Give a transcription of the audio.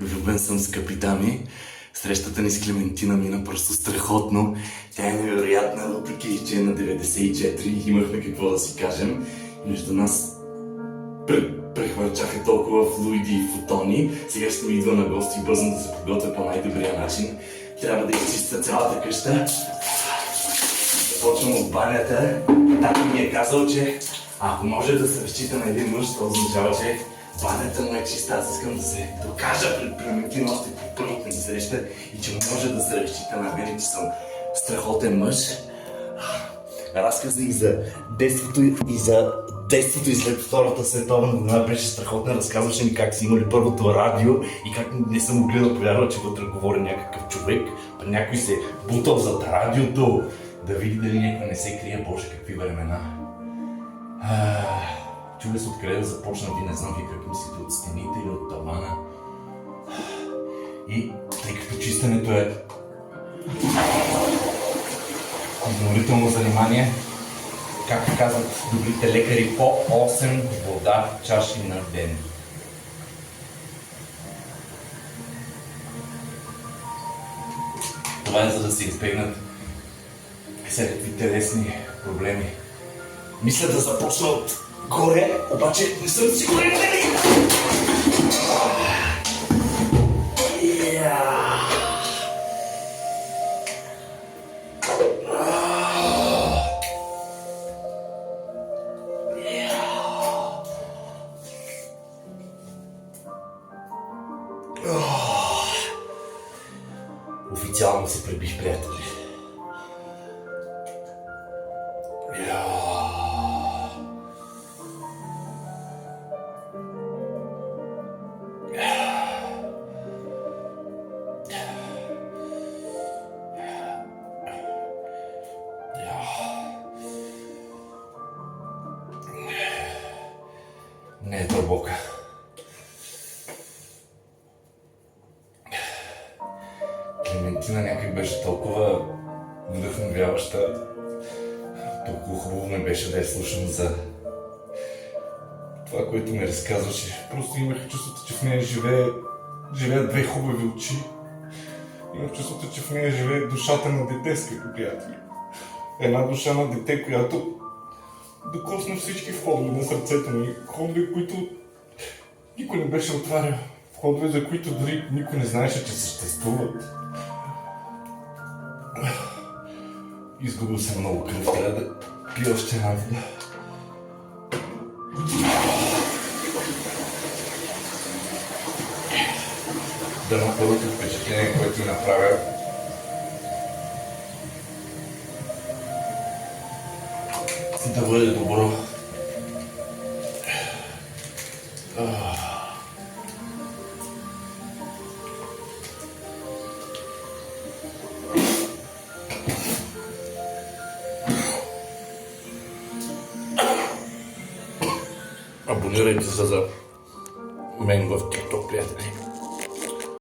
Влюбен съм с Капитами. Срещата ни с Клементина мина просто страхотно. Тя е невероятна, въпреки че е на 94, имахме какво да си кажем. Между нас прехвърчаха толкова флуиди и фотони. Сега ще ми идва на гости и бързам да се подготвя по най-добрия начин. Трябва да изчистя цялата къща. Започвам от банята. Тато ми е казал, че ако може да се разчита на един мъж, това означава, че банята му е чиста. Аз искам да се докажа пред Клементина още при първата ни среща и че може да се разчита на мен, че съм страхотен мъж. Разказа и за детството и след Втората световна война беше страхотна. Разказваше ми как са имали първото радио и как не са могли да повярват, че вътре говори някакъв човек. Някой се бутал зад радиото, да види дали някой не се крие. Боже, какви времена. Чудя се откъде да започна, ви не знам вие как мислите, от стените или от тавана. И тъй като чистенето е изморително занимание, както казват добрите лекари, по 8 вода чаши на ден. Това е за да се избегнат всякакви телесни проблеми. Мисля да започна от горе, обаче не съм сигурен дали. Официално се пребих, приятели. Не е дълбока. Клементина някак беше толкова вдъхновяваща. Толкова хубаво ми беше да я слушам за това, което ми разказваше. Просто имах чувството, че в нея живеят две хубави очи. Имах чувството, че в нея живее душата на дете, скъпи приятели. Една душа на дете, която докосна всички входове на сърцето ми. Входове, които никой не беше отварял. Входове, за които дори никой не знаеше, че съществуват. Изгубил съм много кръв, трябва да пия още една вода. Дано първото впечатление, което ми направя, да бъде добро. Абонирайте се за мен в TikTok, приятели.